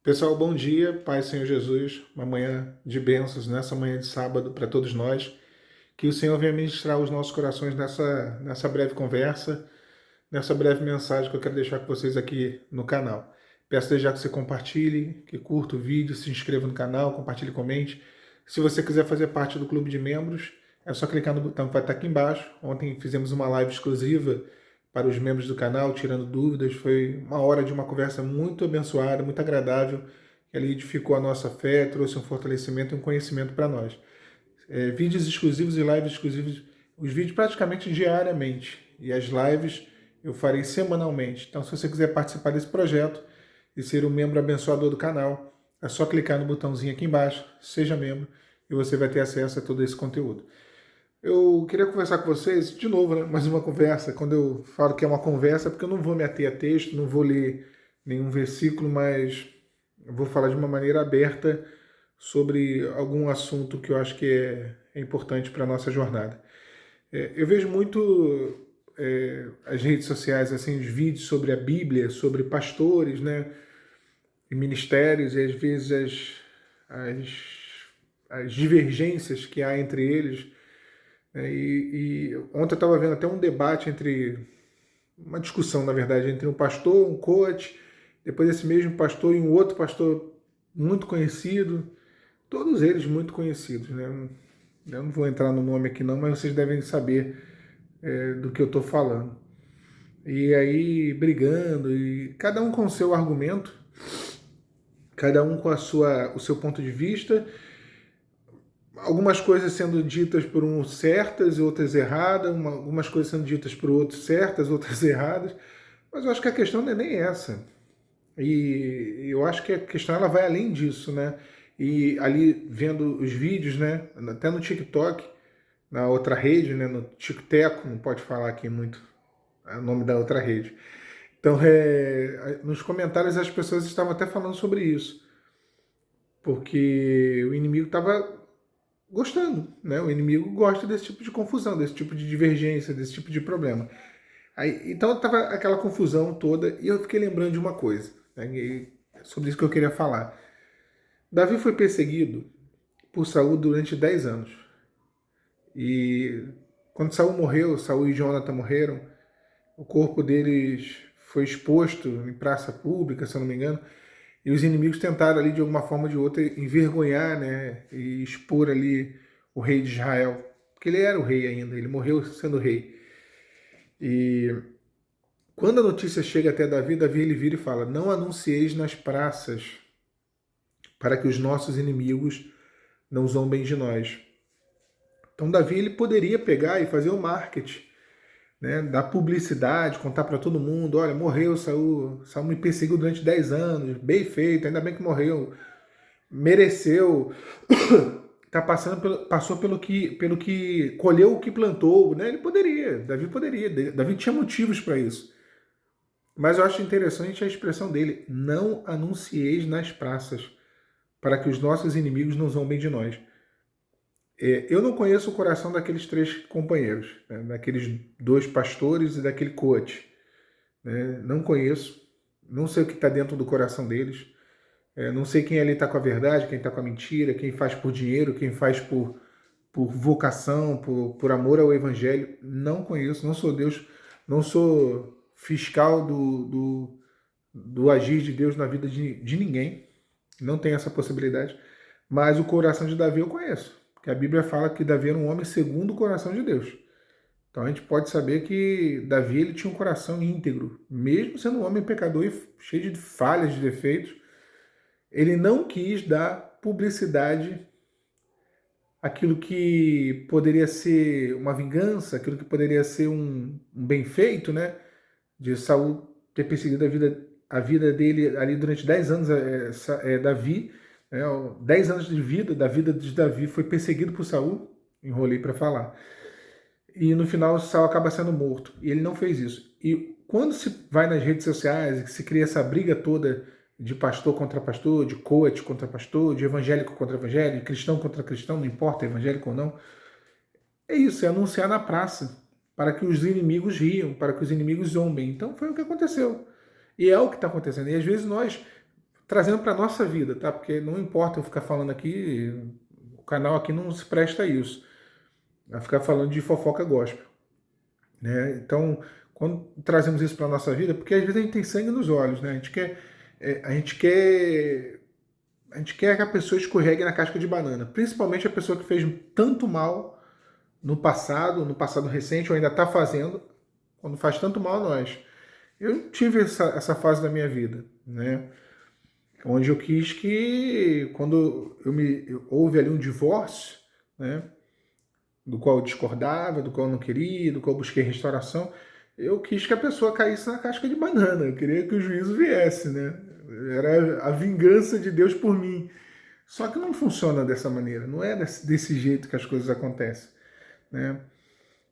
Pessoal, bom dia, Pai Senhor Jesus, uma manhã de bênçãos nessa manhã de sábado para todos nós. Que o Senhor venha ministrar os nossos corações nessa breve conversa, nessa breve mensagem que eu quero deixar com vocês aqui no canal. Peço desde já que você compartilhe, que curta o vídeo, se inscreva no canal, compartilhe, comente. Se você quiser fazer parte do clube de membros, é só clicar no botão que vai estar aqui embaixo. Ontem fizemos uma live exclusiva para os membros do canal, tirando dúvidas. Foi uma hora de uma conversa muito abençoada, muito agradável, que ali edificou a nossa fé, trouxe um fortalecimento e um conhecimento para nós. Vídeos exclusivos e lives exclusivos, os vídeos praticamente diariamente, e as lives eu farei semanalmente. Então, se você quiser participar desse projeto e ser um membro abençoador do canal, é só clicar no botãozinho aqui embaixo, seja membro, e você vai ter acesso a todo esse conteúdo. Eu queria conversar com vocês, de novo, né, mais uma conversa. Quando eu falo que é uma conversa, é porque eu não vou me ater a texto, não vou ler nenhum versículo, mas eu vou falar de uma maneira aberta sobre algum assunto que eu acho que é importante para a nossa jornada. Eu vejo muito as redes sociais, assim, os vídeos sobre a Bíblia, sobre pastores, né, e ministérios, e às vezes as divergências que há entre eles. E ontem eu estava vendo até um debate uma discussão, na verdade, entre um pastor, um coach, depois esse mesmo pastor e um outro pastor muito conhecido, todos eles muito conhecidos, né? Eu não vou entrar no nome aqui não, mas vocês devem saber do que eu estou falando. E aí brigando, e cada um com o seu argumento, cada um com o seu ponto de vista, algumas coisas sendo ditas por uns certas e outras erradas, algumas coisas sendo ditas por outros certas, outras erradas, mas eu acho que a questão não é nem essa. E eu acho que a questão ela vai além disso, né? E ali vendo os vídeos, né? Até no TikTok, na outra rede, né? No TikTok, não pode falar aqui muito o nome da outra rede. Então, nos comentários as pessoas estavam até falando sobre isso, porque o inimigo estava gostando, né? O inimigo gosta desse tipo de confusão, desse tipo de divergência, desse tipo de problema. Aí, então estava aquela confusão toda e eu fiquei lembrando de uma coisa, né? E sobre isso que eu queria falar. Davi foi perseguido por Saul durante 10 anos. E quando Saul morreu, Saul e Jonathan morreram, o corpo deles foi exposto em praça pública, se eu não me engano, e os inimigos tentaram ali de alguma forma ou de outra envergonhar, né, e expor ali o rei de Israel, porque ele era o rei ainda, ele morreu sendo rei. E quando a notícia chega até Davi, ele vira e fala: não anuncieis nas praças, para que os nossos inimigos não zombem de nós. Então Davi ele poderia pegar e fazer o marketing, né, dar publicidade, contar para todo mundo: olha, morreu Saul, Saul me perseguiu durante 10 anos, bem feito, ainda bem que morreu, mereceu, passou pelo que colheu o que plantou, né? Ele poderia, Davi poderia, Davi tinha motivos para isso. Mas eu acho interessante a expressão dele: não anuncieis nas praças, para que os nossos inimigos não zombem de nós. Eu não conheço o coração daqueles três companheiros, né? Daqueles dois pastores e daquele coach, né? Não conheço, não sei o que está dentro do coração deles. Não sei quem ali está com a verdade, quem está com a mentira, quem faz por dinheiro, quem faz por vocação, por amor ao evangelho. Não conheço, não sou Deus, não sou fiscal do agir de Deus na vida de ninguém. Não tem essa possibilidade. Mas o coração de Davi eu conheço, porque a Bíblia fala que Davi era um homem segundo o coração de Deus. Então a gente pode saber que Davi ele tinha um coração íntegro, mesmo sendo um homem pecador e cheio de falhas, de defeitos. Ele não quis dar publicidade àquilo que poderia ser uma vingança, aquilo que poderia ser um bem feito, né? De Saul ter perseguido a vida dele ali durante 10 anos. Davi, né, 10 anos de vida, da vida de Davi foi perseguido por Saul, enrolei para falar. E no final Saul acaba sendo morto. E ele não fez isso. E quando se vai nas redes sociais e se cria essa briga toda de pastor contra pastor, de coach contra pastor, de evangélico contra evangélico, de cristão contra cristão, não importa evangélico ou não, é isso, é anunciar na praça, para que os inimigos riam, para que os inimigos zombem. Então foi o que aconteceu. E é o que está acontecendo. E às vezes nós trazendo para a nossa vida, tá? Porque não importa eu ficar falando aqui, o canal aqui não se presta a isso, a ficar falando de fofoca gospel, né? Então, quando trazemos isso para a nossa vida, porque às vezes a gente tem sangue nos olhos, né? A gente quer, a gente quer que a pessoa escorregue na casca de banana, principalmente a pessoa que fez tanto mal no passado recente, ou ainda está fazendo, quando faz tanto mal a nós. Eu tive essa fase da minha vida, né? Onde eu quis que, quando houve ali um divórcio, né? Do qual eu discordava, do qual eu não queria, do qual eu busquei restauração, eu quis que a pessoa caísse na casca de banana. Eu queria que o juízo viesse, né? Era a vingança de Deus por mim. Só que não funciona dessa maneira, não é desse jeito que as coisas acontecem, né?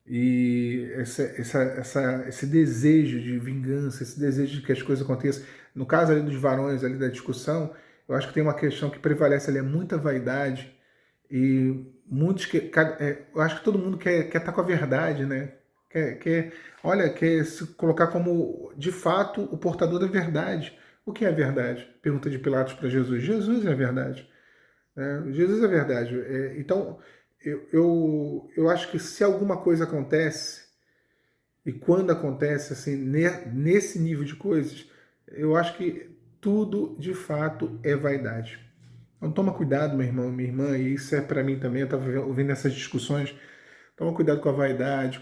E esse desejo de vingança, esse desejo de que as coisas aconteçam, no caso ali dos varões ali da discussão, eu acho que tem uma questão que prevalece ali, é muita vaidade, e muitos que, eu acho que todo mundo quer estar com a verdade, né? Quer se colocar como, de fato, o portador da verdade. O que é a verdade? Pergunta de Pilatos para Jesus. Jesus é a verdade. Né? Jesus é a verdade. Então, eu acho que se alguma coisa acontece, e quando acontece assim, nesse nível de coisas, eu acho que tudo, de fato, é vaidade. Então toma cuidado, meu irmão, minha irmã, e isso é para mim também, eu estava ouvindo essas discussões, toma cuidado com a vaidade,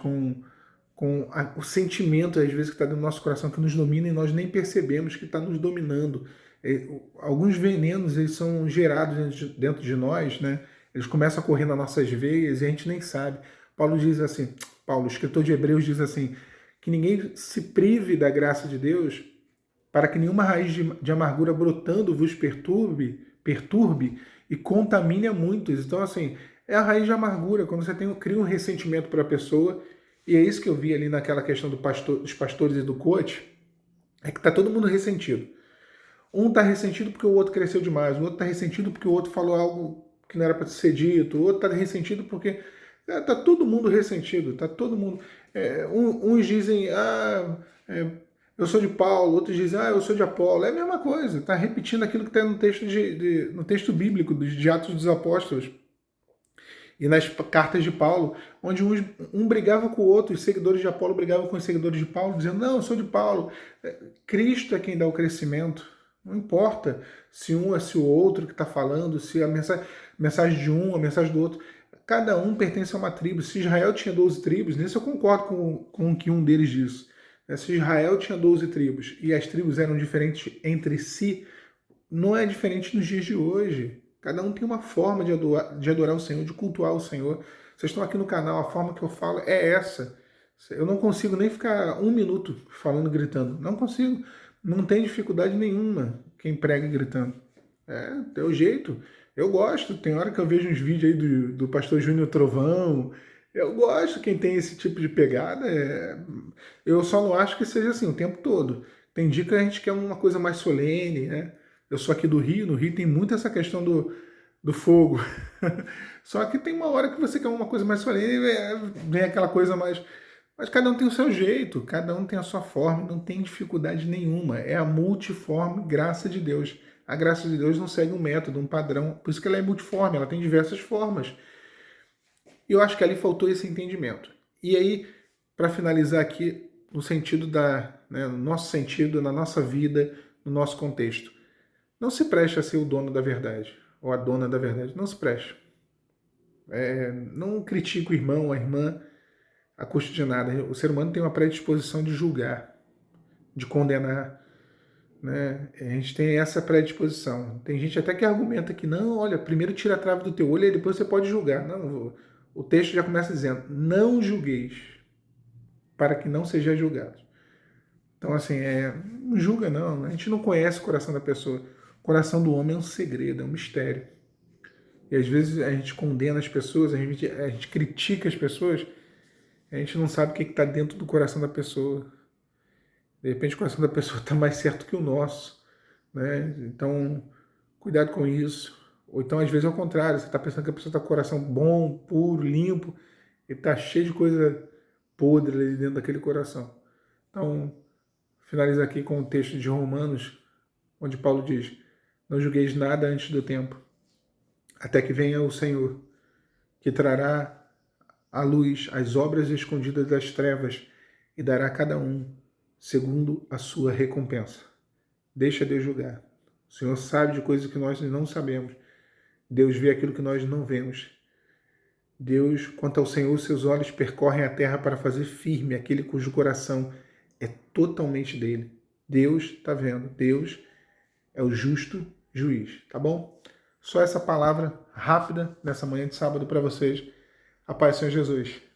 o sentimento, às vezes, que está dentro do nosso coração, que nos domina e nós nem percebemos que está nos dominando. Alguns venenos, eles são gerados dentro de nós, né? Eles começam a correr nas nossas veias e a gente nem sabe. Paulo diz assim, Paulo, o escritor de Hebreus, diz assim, que ninguém se prive da graça de Deus para que nenhuma raiz de amargura brotando vos perturbe e contamine a muitos. Então, assim, é a raiz de amargura, quando você cria um ressentimento para a pessoa, e é isso que eu vi ali naquela questão dos pastores e do coach, é que tá todo mundo ressentido. Um tá ressentido porque o outro cresceu demais, o outro tá ressentido porque o outro falou algo que não era para ser dito, o outro tá ressentido porque tá todo mundo ressentido, tá todo mundo. Uns dizem, eu sou de Paulo, outros dizem, eu sou de Apolo. É a mesma coisa, tá repetindo aquilo que está no texto no texto bíblico de Atos dos Apóstolos e nas cartas de Paulo, onde um brigava com o outro, os seguidores de Apolo brigavam com os seguidores de Paulo, dizendo, não, eu sou de Paulo. Cristo é quem dá o crescimento. Não importa se um é se o outro que está falando, se a mensagem de um, a mensagem do outro. Cada um pertence a uma tribo. Se Israel tinha 12 tribos, nisso eu concordo com o que um deles diz. Se Israel tinha 12 tribos e as tribos eram diferentes entre si, não é diferente nos dias de hoje. Cada um tem uma forma de adorar o Senhor, de cultuar o Senhor. Vocês estão aqui no canal, a forma que eu falo é essa. Eu não consigo nem ficar um minuto falando, gritando. Não consigo. Não tem dificuldade nenhuma quem prega gritando. É o jeito. Eu gosto. Tem hora que eu vejo uns vídeos aí do pastor Júnior Trovão. Eu gosto quem tem esse tipo de pegada. Eu só não acho que seja assim o tempo todo. Tem dia que a gente quer uma coisa mais solene, né? Eu sou aqui do Rio, no Rio tem muito essa questão do fogo. Só que tem uma hora que você quer uma coisa mais solene, vem aquela coisa mais. Mas cada um tem o seu jeito, cada um tem a sua forma, não tem dificuldade nenhuma. É a multiforme graça de Deus. A graça de Deus não segue um método, um padrão, por isso que ela é multiforme, ela tem diversas formas. E eu acho que ali faltou esse entendimento. E aí, para finalizar aqui, no sentido no nosso sentido, na nossa vida, no nosso contexto. Não se preste a ser o dono da verdade, ou a dona da verdade. Não se preste. Não critique o irmão, a irmã, a custo de nada. O ser humano tem uma predisposição de julgar, de condenar. Né? A gente tem essa predisposição. Tem gente até que argumenta que não, olha, primeiro tira a trave do teu olho e depois você pode julgar. Não, o texto já começa dizendo, não julgueis, para que não seja julgado. Então, assim, não julga não, a gente não conhece o coração da pessoa. O coração do homem é um segredo, é um mistério. E às vezes a gente condena as pessoas, a gente critica as pessoas, a gente não sabe o que está dentro do coração da pessoa. De repente o coração da pessoa está mais certo que o nosso. Né? Então, cuidado com isso. Ou então, às vezes, é o contrário. Você está pensando que a pessoa está com o coração bom, puro, limpo, e está cheio de coisa podre ali dentro daquele coração. Então, finalizo aqui com o texto de Romanos, onde Paulo diz, Não julgueis nada antes do tempo, até que venha o Senhor, que trará à luz as obras escondidas das trevas e dará a cada um segundo a sua recompensa. Deixa Deus julgar. O Senhor sabe de coisas que nós não sabemos. Deus vê aquilo que nós não vemos. Deus, quanto ao Senhor, seus olhos percorrem a terra para fazer firme aquele cujo coração é totalmente dele. Deus está vendo. Deus é o justo juiz, tá bom? Só essa palavra rápida nessa manhã de sábado para vocês. A paz do Senhor Jesus.